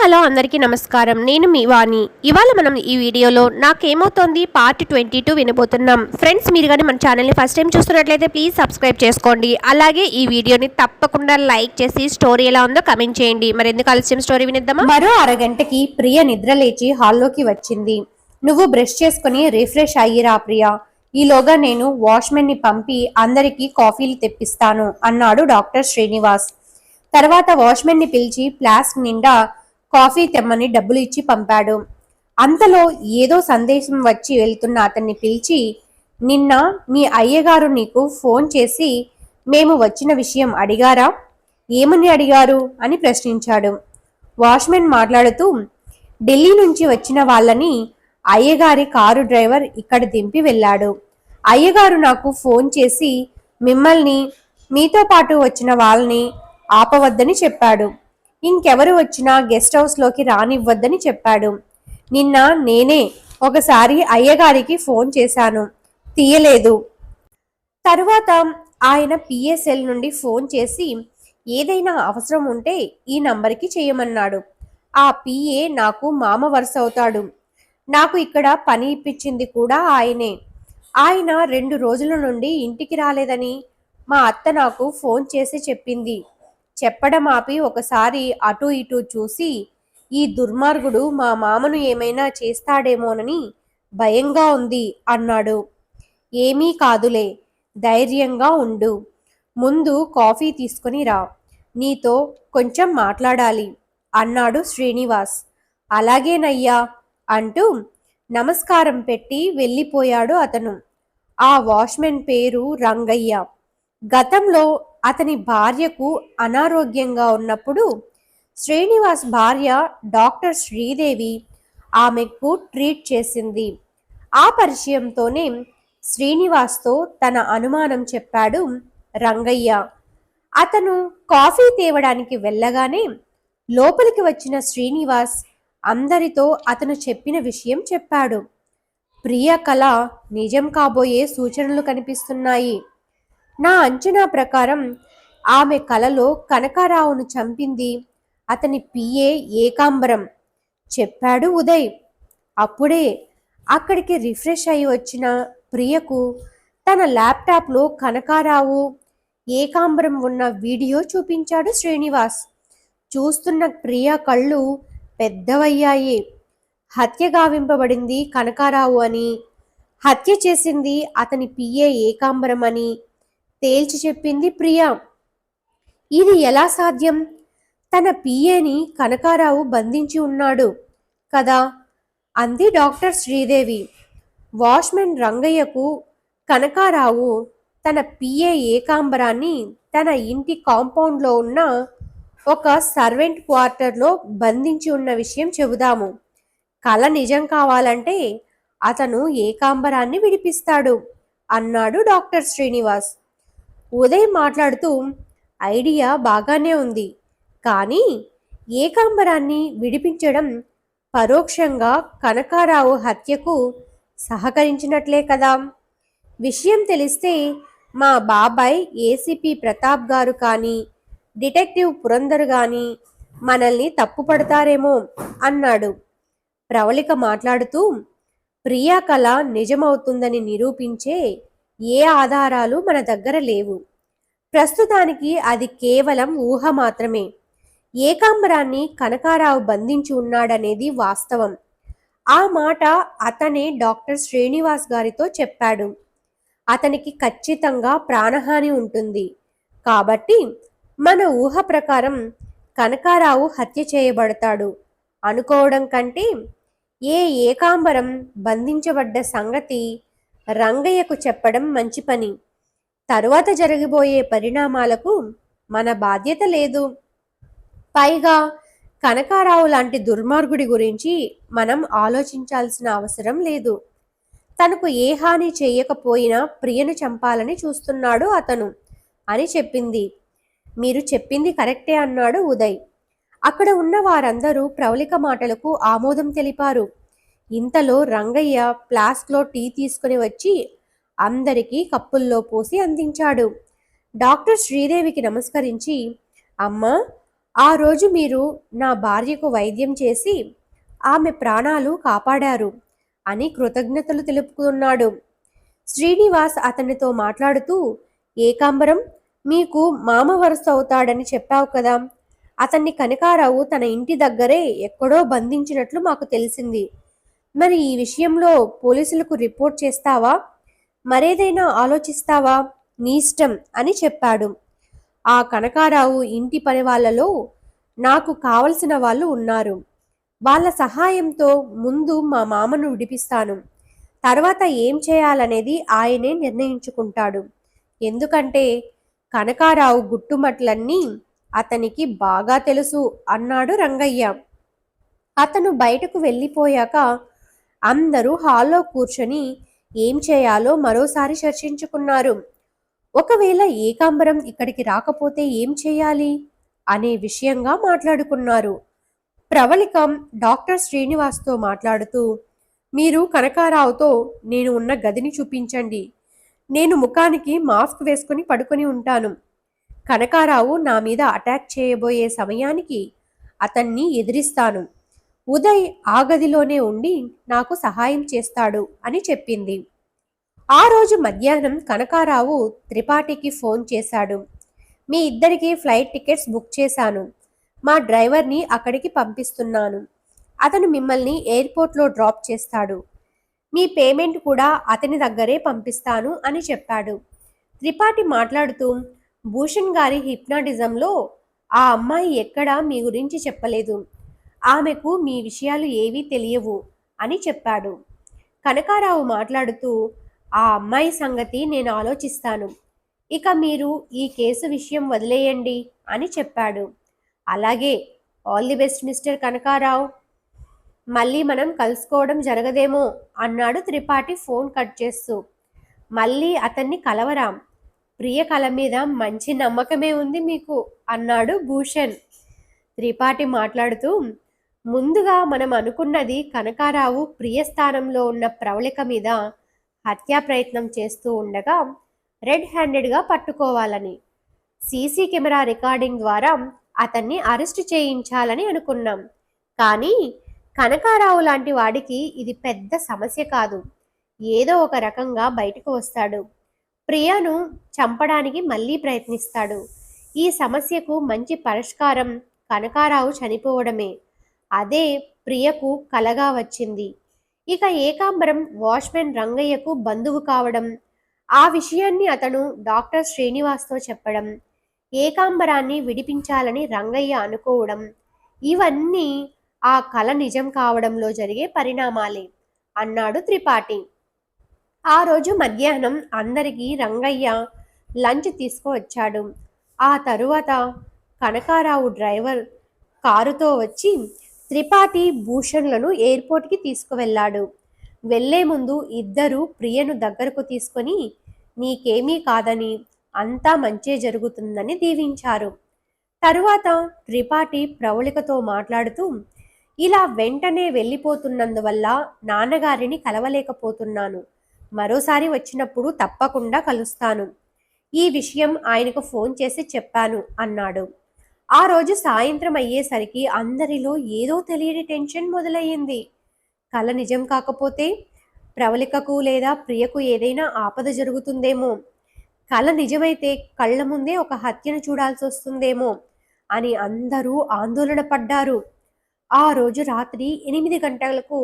Hello అందరికీ నమస్కారం. నేను మీ వాణి. ఇవాళ మనం ఈ వీడియోలో నాకేమవుతోంది పార్ట్ 22 వినబోతున్నాం. ఫ్రెండ్స్, మీరు కానీ మన ఛానల్ని ఫస్ట్ టైం చూస్తున్నట్లయితే ప్లీజ్ సబ్స్క్రైబ్ చేసుకోండి. అలాగే ఈ వీడియోని తప్పకుండా లైక్ చేసి స్టోరీ ఎలా ఉందో కమెంట్ చేయండి. మరి ఎందుకు ఆలస్యం, స్టోరీ వినిద్దామా? మరో అరగంటకి ప్రియ నిద్ర లేచి హాల్లోకి వచ్చింది. నువ్వు బ్రష్ చేసుకుని రిఫ్రెష్ అయ్యిరా ప్రియా, ఈలోగా నేను వాచ్మెన్ ని పంపి అందరికీ కాఫీలు తెప్పిస్తాను అన్నాడు డాక్టర్ శ్రీనివాస్. తర్వాత వాచ్మెన్ ని పిలిచి ఫ్లాస్క్ నిండా కాఫీ తెమ్మని డబ్బులు ఇచ్చి పంపాడు. అంతలో ఏదో సందేశం వచ్చి వెళ్తున్న అతన్ని పిలిచి, నిన్న మీ అయ్యగారు నీకు ఫోన్ చేసి మేము వచ్చిన విషయం అడిగారా? ఏమని అడిగారు అని ప్రశ్నించాడు. వాచ్మెన్ మాట్లాడుతూ, ఢిల్లీ నుంచి వచ్చిన వాళ్ళని అయ్యగారి కారు డ్రైవర్ ఇక్కడ దింపి వెళ్ళాడు. అయ్యగారు నాకు ఫోన్ చేసి మిమ్మల్ని, మీతో పాటు వచ్చిన వాళ్ళని ఆపవద్దని చెప్పాడు. ఇంకెవరు వచ్చినా గెస్ట్ హౌస్ లోకి రానివ్వద్దని చెప్పాడు. నిన్న నేనే ఒకసారి అయ్యగారికి ఫోన్ చేశాను, తీయలేదు. తరువాత ఆయన పిఎస్ఎల్ నుండి ఫోన్ చేసి ఏదైనా అవసరం ఉంటే ఈ నంబర్కి చేయమన్నాడు. ఆ పిఏ నాకు మామ వరుస అవుతాడు. నాకు ఇక్కడ పని ఇప్పించింది కూడా ఆయనే. ఆయన 2 రోజుల నుండి ఇంటికి రాలేదని మా అత్త నాకు ఫోన్ చేసి చెప్పింది. చెప్పడం ఆపి ఒకసారి అటు ఇటు చూసి, ఈ దుర్మార్గుడు మా మామను ఏమైనా చేస్తాడేమోనని భయంగా ఉంది అన్నాడు. ఏమీ కాదులే, ధైర్యంగా ఉండు. ముందు కాఫీ తీసుకుని రా, నీతో కొంచెం మాట్లాడాలి అన్నాడు శ్రీనివాస్. అలాగేనయ్యా అంటూ నమస్కారం పెట్టి వెళ్ళిపోయాడు అతను. ఆ వాచ్మెన్ పేరు రంగయ్య. గతంలో అతని భార్యకు అనారోగ్యంగా ఉన్నప్పుడు శ్రీనివాస్ భార్య డాక్టర్ శ్రీదేవి ఆమెకు ట్రీట్ చేసింది. ఆ పరిచయంతోనే శ్రీనివాస్తో తన అనుమానం చెప్పాడు రంగయ్య. అతను కాఫీ తేవడానికి వెళ్ళగానే లోపలికి వచ్చిన శ్రీనివాస్ అందరితో అతను చెప్పిన విషయం చెప్పాడు. ప్రియ కళ నిజం కాబోయే సూచనలు కనిపిస్తున్నాయి. నా అంచనా ప్రకారం ఆమె కలలో కనకారావును చంపింది అతని పిఏ ఏకాంబరం, చెప్పాడు ఉదయ్. అప్పుడే అక్కడికి రిఫ్రెష్ అయి వచ్చిన ప్రియకు తన ల్యాప్టాప్లో కనకారావు, ఏకాంబరం ఉన్న వీడియో చూపించాడు శ్రీనివాస్. చూస్తున్న ప్రియ కళ్ళు పెద్దవయ్యాయి. హత్య గావింపబడింది కనకారావు అని, హత్య చేసింది అతని పిఏ ఏకాంబరం అని తేల్చి చెప్పింది ప్రియ. ఇది ఎలా సాధ్యం? తన పిఏని కనకారావు బంధించి ఉన్నాడు కదా అంది డాక్టర్ శ్రీదేవి. వాచ్మెన్ రంగయ్యకు కనకారావు తన పిఏ ఏకాంబరాన్ని తన ఇంటి కాంపౌండ్లో ఉన్న ఒక సర్వెంట్ క్వార్టర్లో బంధించి ఉన్న విషయం చెబుదాము. కల నిజం కావాలంటే అతను ఏకాంబరాన్ని విడిపిస్తాడు అన్నాడు డాక్టర్ శ్రీనివాస్. ఉదయ్ మాట్లాడుతూ, ఐడియా బాగానే ఉంది, కానీ ఏకాంబరాన్ని విడిపించడం పరోక్షంగా కనకారావు హత్యకు సహకరించినట్లే కదా. విషయం తెలిస్తే మా బాబాయ్ ఏసీపీ ప్రతాప్ గారు కానీ డిటెక్టివ్ పురందర్ గాని మనల్ని తప్పుపడతారేమో అన్నాడు. ప్రవళిక మాట్లాడుతూ, ప్రియా కళ నిజమవుతుందని నిరూపించే ఏ ఆధారాలు మన దగ్గర లేవు. ప్రస్తుతానికి అది కేవలం ఊహ మాత్రమే. ఏకాంబరాన్ని కనకారావు బంధించి ఉన్నాడనేది వాస్తవం. ఆ మాట అతనే డాక్టర్ శ్రీనివాస్ గారితో చెప్పాడు. అతనికి ఖచ్చితంగా ప్రాణహాని ఉంటుంది కాబట్టి మన ఊహ ప్రకారం కనకారావు హత్య చేయబడతాడు అనుకోవడం కంటే ఏకాంబరం బంధించబడ్డ సంగతి రంగయ్యకు చెప్పడం మంచి పని. తరువాత జరగబోయే పరిణామాలకు మన బాధ్యత లేదు. పైగా కనకారావు లాంటి దుర్మార్గుడి గురించి మనం ఆలోచించాల్సిన అవసరం లేదు. తనకు ఏ హాని చేయకపోయినా ప్రియను చంపాలని చూస్తున్నాడు అతను అని చెప్పింది. మీరు చెప్పింది కరెక్టే అన్నాడు ఉదయ్. అక్కడ ఉన్న వారందరూ ప్రవళిక మాటలకు ఆమోదం తెలిపారు. ఇంతలో రంగయ్య ఫ్లాస్క్లో టీ తీసుకుని వచ్చి అందరికీ కప్పుల్లో పోసి అందించాడు. డాక్టర్ శ్రీదేవికి నమస్కరించి, అమ్మా, ఆ రోజు మీరు నా భార్యకు వైద్యం చేసి ఆమె ప్రాణాలు కాపాడారు అని కృతజ్ఞతలు తెలుపుతున్నాడు. శ్రీనివాస్ అతనితో మాట్లాడుతూ, ఏకాంబరం, మీకు మామ వరుస అవుతాడని చెప్పావు కదా. అతన్ని కనకారావు తన ఇంటి దగ్గరే ఎక్కడో బంధించినట్లు మాకు తెలిసింది. మరి ఈ విషయంలో పోలీసులకు రిపోర్ట్ చేస్తావా, మరేదైనా ఆలోచిస్తావా? నీ ఇష్టం అని చెప్పాడు. ఆ కనకారావు ఇంటి పని వాళ్ళలో నాకు కావలసిన వాళ్ళు ఉన్నారు. వాళ్ళ సహాయంతో ముందు మా మామను విడిపిస్తాను. తర్వాత ఏం చేయాలనేది ఆయనే నిర్ణయించుకుంటాడు. ఎందుకంటే కనకారావు గుట్టుమట్లన్నీ అతనికి బాగా తెలుసు అన్నాడు రంగయ్య. అతను బయటకు వెళ్ళిపోయాక అందరూ హాల్లో కూర్చొని ఏం చేయాలో మరోసారి చర్చించుకున్నారు. ఒకవేళ ఏకాంబరం ఇక్కడికి రాకపోతే ఏం చేయాలి అనే విషయంగా మాట్లాడుకున్నారు. ప్రవళికం డాక్టర్ శ్రీనివాస్తో మాట్లాడుతూ, మీరు కనకారావుతో నేను ఉన్న గదిని చూపించండి. నేను ముఖానికి మాస్క్ వేసుకుని పడుకొని ఉంటాను. కనకారావు నా మీద అటాక్ చేయబోయే సమయానికి అతన్ని ఎదిరిస్తాను. ఉదయ్ ఆ గదిలోనే ఉండి నాకు సహాయం చేస్తాడు అని చెప్పింది. ఆ రోజు మధ్యాహ్నం కనకారావు త్రిపాఠికి ఫోన్ చేశాడు. మీ ఇద్దరికి ఫ్లైట్ టికెట్స్ బుక్ చేశాను. మా డ్రైవర్ని అక్కడికి పంపిస్తున్నాను. అతను మిమ్మల్ని ఎయిర్పోర్ట్లో డ్రాప్ చేస్తాడు. మీ పేమెంట్ కూడా అతని దగ్గరే పంపిస్తాను అని చెప్పాడు. త్రిపాఠి మాట్లాడుతూ, భూషణ్ గారి హిప్నాటిజంలో ఆ అమ్మాయి ఎక్కడా మీ గురించి చెప్పలేదు. ఆమెకు మీ విషయాలు ఏవీ తెలియవు అని చెప్పాడు. కనకారావు మాట్లాడుతూ, ఆ అమ్మాయి సంగతి నేను ఆలోచిస్తాను. ఇక మీరు ఈ కేసు విషయం వదిలేయండి అని చెప్పాడు. అలాగే, all the best mister Kanakarao. మళ్ళీ మనం కలుసుకోవడం జరగదేమో అన్నాడు త్రిపాఠి ఫోన్ కట్ చేస్తూ. మళ్ళీ అతన్ని కలవరాం. ప్రియ కళ మీద మంచి నమ్మకమే ఉంది మీకు అన్నాడు భూషణ్. త్రిపాఠి మాట్లాడుతూ, ముందుగా మనం అనుకున్నది కనకారావు ప్రియ స్థానంలో ఉన్న ప్రవళిక మీద హత్యా ప్రయత్నం చేస్తూ ఉండగా రెడ్ హ్యాండెడ్గా పట్టుకోవాలని, సీసీ కెమెరా రికార్డింగ్ ద్వారా అతన్ని అరెస్ట్ చేయించాలని అనుకున్నాం. కానీ కనకారావు లాంటి వాడికి ఇది పెద్ద సమస్య కాదు. ఏదో ఒక రకంగా బయటకు వస్తాడు. ప్రియను చంపడానికి మళ్ళీ ప్రయత్నిస్తాడు. ఈ సమస్యకు మంచి పరిష్కారం కనకారావు చనిపోవడమే. అదే ప్రియకు కలగా వచ్చింది. ఇక ఏకాంబరం వాచ్మెన్ రంగయ్యకు బంధువు కావడం, ఆ విషయాన్ని అతను డాక్టర్ శ్రీనివాస్తో చెప్పడం, ఏకాంబరాన్ని విడిపించాలని రంగయ్య అనుకోవడం, ఇవన్నీ ఆ కల నిజం కావడంలో జరిగే పరిణామాలే అన్నాడు త్రిపాఠి. ఆ రోజు మధ్యాహ్నం అందరికీ రంగయ్య లంచ్ తీసుకువచ్చాడు. ఆ తరువాత కనకారావు డ్రైవర్ కారుతో వచ్చి త్రిపాఠి భూషణ్లను ఎయిర్పోర్ట్కి తీసుకువెళ్ళాడు. వెళ్లే ముందు ఇద్దరు ప్రియను దగ్గరకు తీసుకొని నీకేమీ కాదని, అంతా మంచే జరుగుతుందని దీవించారు. తరువాత త్రిపాఠి ప్రవళికతో మాట్లాడుతూ, ఇలా వెంటనే వెళ్ళిపోతున్నందువల్ల నాన్నగారిని కలవలేకపోతున్నాను. మరోసారి వచ్చినప్పుడు తప్పకుండా కలుస్తాను. ఈ విషయం ఆయనకు ఫోన్ చేసి చెప్పాను అన్నాడు. ఆ రోజు సాయంత్రం అయ్యేసరికి అందరిలో ఏదో తెలియని టెన్షన్ మొదలయ్యింది. కల నిజం కాకపోతే ప్రవళికకు లేదా ప్రియకు ఏదైనా ఆపద జరుగుతుందేమో, కల నిజమైతే కళ్ళ ముందే ఒక హత్యను చూడాల్సి వస్తుందేమో అని అందరూ ఆందోళన పడ్డారు. ఆ రోజు రాత్రి 8 గంటలకు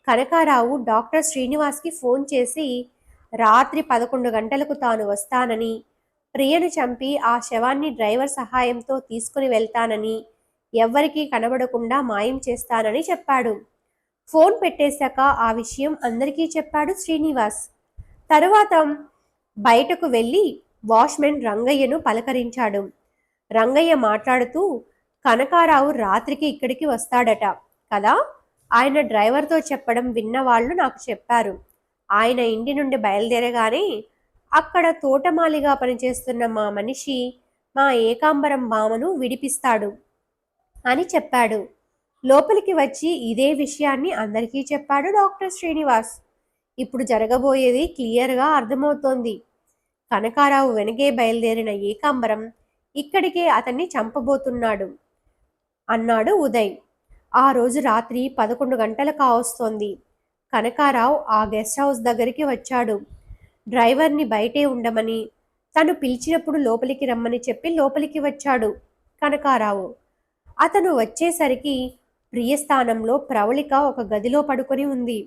కనకారావు డాక్టర్ శ్రీనివాస్కి ఫోన్ చేసి రాత్రి 11 గంటలకు తాను వస్తానని, ప్రియను చంపి ఆ శవాన్ని డ్రైవర్ సహాయంతో తీసుకుని వెళ్తానని, ఎవ్వరికీ కనబడకుండా మాయం చేస్తానని చెప్పాడు. ఫోన్ పెట్టేశాక ఆ విషయం అందరికీ చెప్పాడు శ్రీనివాస్. తరువాత బయటకు వెళ్ళి వాచ్మెన్ రంగయ్యను పలకరించాడు. రంగయ్య మాట్లాడుతూ, కనకారావు రాత్రికి ఇక్కడికి వస్తాడట కదా, ఆయన డ్రైవర్తో చెప్పడం విన్నవాళ్ళు నాకు చెప్పారు. ఆయన ఇంటి నుండి బయలుదేరగానే అక్కడ తోటమాలిగా పనిచేస్తున్న మా మనిషి మా ఏకాంబరం బామను విడిపిస్తాడు అని చెప్పాడు. లోపలికి వచ్చి ఇదే విషయాన్ని అందరికీ చెప్పాడు డాక్టర్ శ్రీనివాస్. ఇప్పుడు జరగబోయేది క్లియర్గా అర్థమవుతోంది. కనకారావు వెనకే బయలుదేరిన ఏకాంబరం ఇక్కడికే అతన్ని చంపబోతున్నాడు. అన్నాడు ఉదయ్. ఆ రోజు రాత్రి 11 గంటలు కావస్తోంది. కనకారావు ఆ గెస్ట్ హౌస్ దగ్గరికి వచ్చాడు. డ్రైవర్ని బయటే ఉండమని, తను పిలిచినప్పుడు లోపలికి రమ్మని చెప్పి లోపలికి వచ్చాడు కనకారావు. అతను వచ్చేసరికి ప్రియ స్థానంలో ప్రవళిక ఒక గదిలో పడుకొని ఉంది.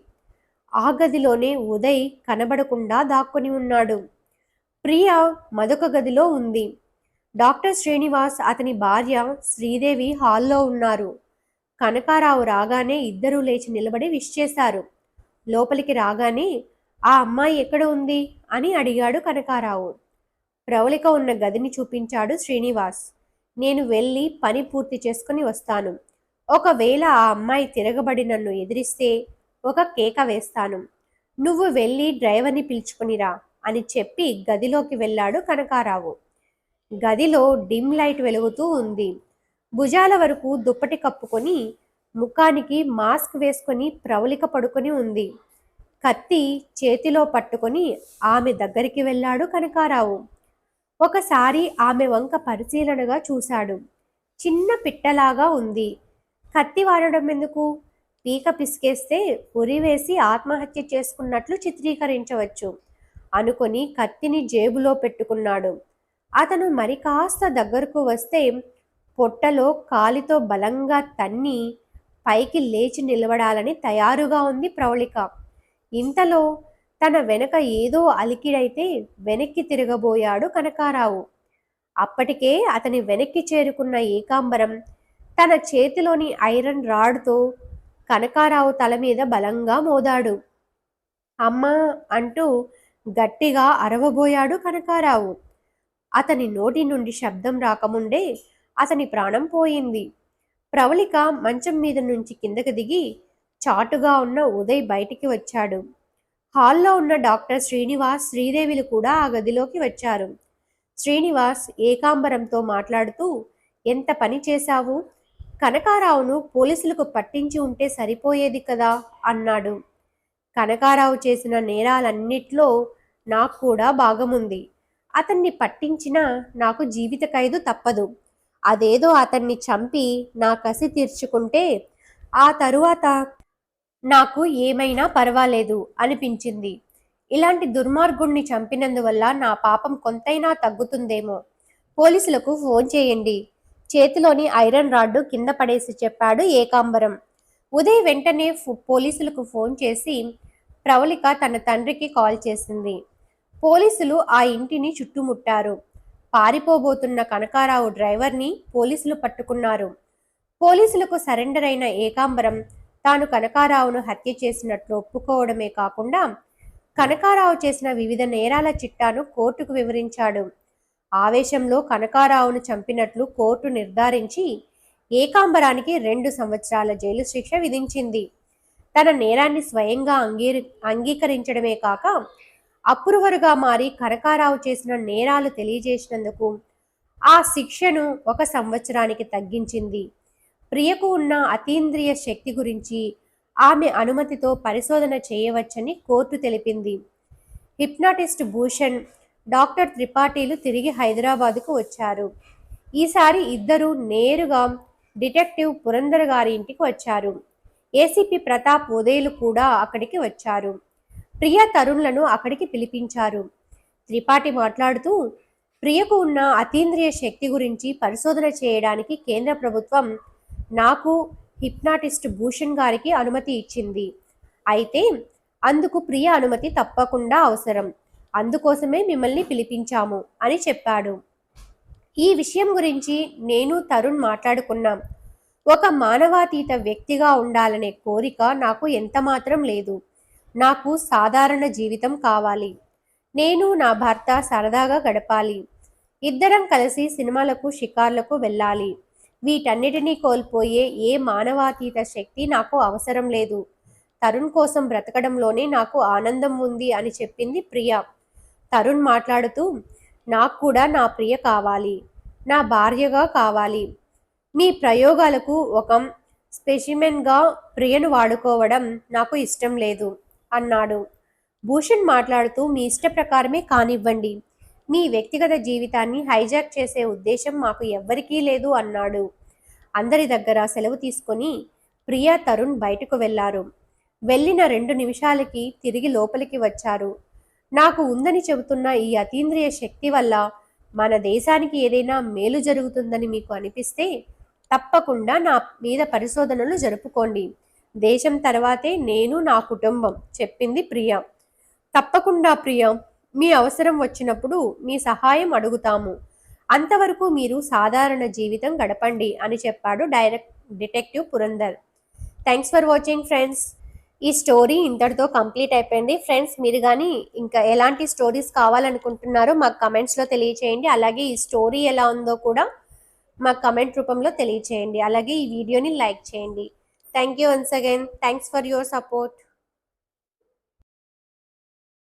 ఆ గదిలోనే ఉదయ్ కనబడకుండా దాక్కుని ఉన్నాడు. ప్రియ మరొక గదిలో ఉంది. డాక్టర్ శ్రీనివాస్, అతని భార్య శ్రీదేవి హాల్లో ఉన్నారు. కనకారావు రాగానే ఇద్దరూ లేచి నిలబడి విష్ చేశారు. లోపలికి రాగానే ఆ అమ్మాయి ఎక్కడ ఉంది అని అడిగాడు కనకారావు. ప్రవళిక ఉన్న గదిని చూపించాడు శ్రీనివాస్. నేను వెళ్ళి పని పూర్తి చేసుకుని వస్తాను. ఒకవేళ ఆ అమ్మాయి తిరగబడి నన్ను ఎదిరిస్తే ఒక కేక వేస్తాను. నువ్వు వెళ్ళి డ్రైవర్ని పిలుచుకునిరా అని చెప్పి గదిలోకి వెళ్ళాడు కనకారావు. గదిలో డిమ్ లైట్ వెలుగుతూ ఉంది. భుజాల వరకు దుప్పటి కప్పుకొని ముఖానికి మాస్క్ వేసుకొని ప్రవళిక పడుకొని ఉంది. కత్తి చేతిలో పట్టుకొని ఆమె దగ్గరికి వెళ్ళాడు కనకారావు. ఒకసారి ఆమె వంక పరిశీలనగా చూశాడు. చిన్న పిట్టలాగా ఉంది. కత్తి వాడడం ఎందుకు? పీక పిసికేస్తే ఉరివేసి ఆత్మహత్య చేసుకున్నట్లు చిత్రీకరించవచ్చు అనుకొని కత్తిని జేబులో పెట్టుకున్నాడు. అతను మరి కాస్త దగ్గరకు వస్తే పొట్టలో కాలితో బలంగా తన్ని పైకి లేచి నిలబడాలని తయారుగా ఉంది ప్రవళిక. ఇంతలో తన వెనక ఏదో అలికిడైతే వెనక్కి తిరగబోయాడు కనకారావు. అప్పటికే అతని వెనక్కి చేరుకున్న ఏకాంబరం తన చేతిలోని ఐరన్ రాడ్తో కనకారావు తల మీద బలంగా మోదాడు. అమ్మా అంటూ గట్టిగా అరవబోయాడు కనకారావు. అతని నోటి నుండి శబ్దం రాకముందే అతని ప్రాణం పోయింది. ప్రవళిక మంచం మీద నుంచి కిందకి దిగి చాటుగా ఉన్న ఉదయ్ బయటికి వచ్చాడు. హాల్లో ఉన్న డాక్టర్ శ్రీనివాస్, శ్రీదేవిలు కూడా ఆ గదిలోకి వచ్చారు. శ్రీనివాస్ ఏకాంబరంతో మాట్లాడుతూ, ఎంత పని చేశావు? కనకారావును పోలీసులకు పట్టించి ఉంటే సరిపోయేది కదా అన్నాడు. కనకారావు చేసిన నేరాలన్నిట్లో నాకు కూడా భాగముంది. అతన్ని పట్టించినా నాకు జీవిత ఖైదు తప్పదు. అదేదో అతన్ని చంపి నా కసి తీర్చుకుంటే ఆ తరువాత నాకు ఏమైనా పర్వాలేదు అనిపించింది. ఇలాంటి దుర్మార్గుణ్ణి చంపినందువల్ల నా పాపం కొంతైనా తగ్గుతుందేమో. పోలీసులకు ఫోన్ చేయండి. చేతిలోని ఐరన్ రాడ్డు కింద పడేసి చెప్పాడు ఏకాంబరం. ఉదయ్ వెంటనే పోలీసులకు ఫోన్ చేసి ప్రవళిక తన తండ్రికి కాల్ చేసింది. పోలీసులు ఆ ఇంటిని చుట్టుముట్టారు. పారిపోబోతున్న కనకారావు డ్రైవర్ని పోలీసులు పట్టుకున్నారు. పోలీసులకు సరెండర్ అయిన ఏకాంబరం తాను కనకారావును హత్య చేసినట్లు ఒప్పుకోవడమే కాకుండా కనకారావు చేసిన వివిధ నేరాల చిట్టాను కోర్టుకు వివరించాడు. ఆవేశంలో కనకారావును చంపినట్లు కోర్టు నిర్ధారించి ఏకాంబరానికి 2 సంవత్సరాల జైలు శిక్ష విధించింది. తన నేరాన్ని స్వయంగా అంగీకరించడమే కాక అప్రూవర్గా మారి కనకారావు చేసిన నేరాలు తెలియజేసినందుకు ఆ శిక్షను 1 సంవత్సరానికి తగ్గించింది. ప్రియకు ఉన్న అతీంద్రియ శక్తి గురించి ఆమె అనుమతితో పరిశోధన చేయవచ్చని కోర్టు తెలిపింది. హిప్నాటిస్ట్ భూషణ్, డాక్టర్ త్రిపాఠీలు తిరిగి హైదరాబాదుకు వచ్చారు. ఈసారి ఇద్దరు నేరుగా డిటెక్టివ్ పురందర్ గారి ఇంటికి వచ్చారు. ఏసీపీ ప్రతాప్, ఉదయ్లు కూడా అక్కడికి వచ్చారు. ప్రియ, తరుణ్లను అక్కడికి పిలిపించారు. త్రిపాఠి మాట్లాడుతూ, ప్రియకు ఉన్న అతీంద్రియ శక్తి గురించి పరిశోధన చేయడానికి కేంద్ర ప్రభుత్వం నాకు, హిప్నాటిస్ట్ భూషణ్ గారికి అనుమతి ఇచ్చింది. అయితే అందుకు ప్రియ అనుమతి తప్పకుండా అవసరం. అందుకోసమే మిమ్మల్ని పిలిపించాము అని చెప్పాడు. ఈ విషయం గురించి నేను, తరుణ్ మాట్లాడుకున్నాం. ఒక మానవాతీత వ్యక్తిగా ఉండాలనే కోరిక నాకు ఎంతమాత్రం లేదు. నాకు సాధారణ జీవితం కావాలి. నేను, నా భర్త సరదాగా గడపాలి. ఇద్దరం కలిసి సినిమాలకు, షికార్లకు వెళ్ళాలి. వీటన్నిటినీ కోల్పోయే ఏ మానవాతీత శక్తి నాకు అవసరం లేదు. తరుణ్ కోసం బ్రతకడంలోనే నాకు ఆనందం ఉంది అని చెప్పింది ప్రియ. తరుణ్ మాట్లాడుతూ, నాకు కూడా నా ప్రియ కావాలి, నా భార్యగా కావాలి. మీ ప్రయోగాలకు ఒక స్పెసిమెన్గా ప్రియను వాడుకోవడం నాకు ఇష్టం లేదు అన్నాడు. భూషణ్ మాట్లాడుతూ, మీ ఇష్ట ప్రకారమే కానివ్వండి. మీ వ్యక్తిగత జీవితాన్ని హైజాక్ చేసే ఉద్దేశం మాకు ఎవ్వరికీ లేదు అన్నాడు. అందరి దగ్గర సెలవు తీసుకొని ప్రియా తరుణ్ బయటకు వెళ్లారు. వెళ్ళిన 2 నిమిషాలకి తిరిగి లోపలికి వచ్చారు. నాకు ఉందని చెబుతున్న ఈ అతీంద్రియ శక్తి వల్ల మన దేశానికి ఏదైనా మేలు జరుగుతుందని మీకు అనిపిస్తే తప్పకుండా నా మీద పరిశోధనలు జరుపుకోండి. దేశం తర్వాతే నేను, నా కుటుంబం, చెప్పింది ప్రియ. తప్పకుండా ప్రియ, మీ అవసరం వచ్చినప్పుడు మీ సహాయం అడుగుతాము. అంతవరకు మీరు సాధారణ జీవితం గడపండి అని చెప్పాడు detective Purandar. Thanks for watching friends. ఈ స్టోరీ ఇంతటితో కంప్లీట్ అయిపోయింది. ఫ్రెండ్స్, మీరు కానీ ఇంకా ఎలాంటి స్టోరీస్ కావాలనుకుంటున్నారో మాకు కమెంట్స్లో తెలియచేయండి. అలాగే ఈ స్టోరీ ఎలా ఉందో కూడా మాకు కమెంట్ రూపంలో తెలియచేయండి. అలాగే ఈ వీడియోని లైక్ చేయండి. Thank you once again. Thanks for your support.